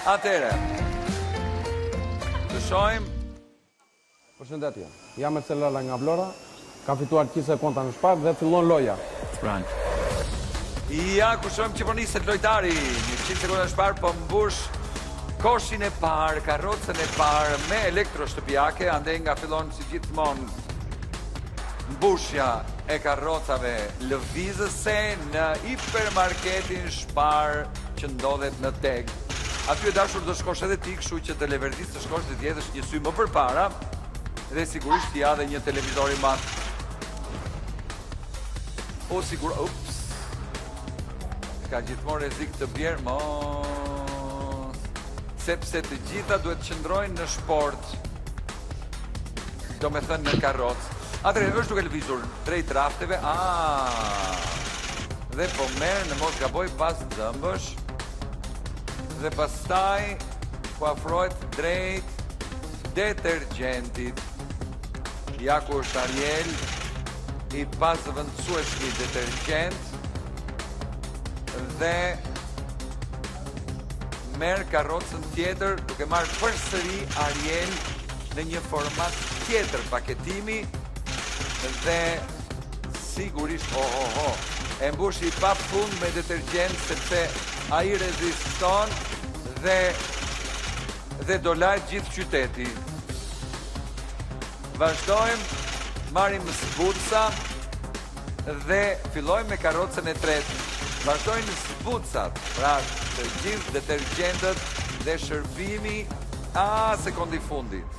Atere. Të shojmë. Përshëndetje, jam Marcelella nga Vlora, ka fituar 10 sekonda në shpak dhe fillon loja. Ja, ku shojmë që përniset lojtari, 100 sekonda në shpak, po mbush koshin e parë, karrocën e parë me elektroshtëpiake, ande nga fillon si gjithmonë mbushja e karrocave lëvizëse në hipermarketin Spar që ndodhet në Teg. Aty e dashur do shkosh edhe ti, kështu që të leverdis të shkosh dhe t'jetësh një sy më përpara dhe sigurisht t'ja dhe një televizor i madh. O sigur, ups. Ka gjithmonë rrezik të bjerë, mos. Sepse të gjitha duhet qëndrojnë në sport. Do me thënë në karrocë. Atëherë është duke lëvizur drejt rafteve. Dhe po merë në mos gaboj pas dëmbësh. Dhe pastaj ku afrohet drejt detergjentit. Ja ku është Ariel i pasvendësueshmi detergjent dhe merë karrocën tjetër duke marrë përsëri Ariel në një format tjetër paketimi dhe sigurisht e mbushi pa fund me detergjent sepse ai reziston dhe do lajt gjithë qyteti. Vazhdojmë, marrim sbuca dhe fillojmë me karrocën e tretë. Vazhdojnë sbucat, pra të gjithë detergjentët dhe shërbimi sekondi fundit.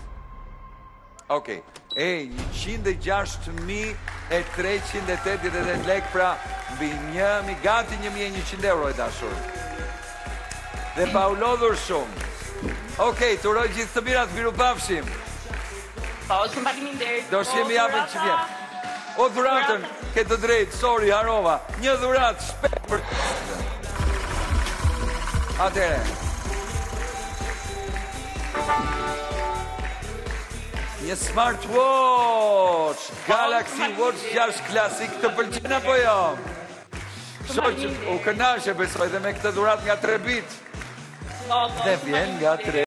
Okej, 106.388 lek, pra mbi gati 1.100 euro e dashur. Dhe pa u lodhur shumë. Okej, të uroj gjithë të mirat, miru pafshim. Po, shumë faleminderit. Do shemi japën që vjen. O dhuratën, ke të drejtë, sorry, harova. Një dhuratë shpejt për... Atere. Një smartwatch, Galaxy Watch 6 Classic, të pëlqen apo jo? U kënaqe besoj dhe me këtë dhuratë nga 3 bit. Dhe vjen nga 3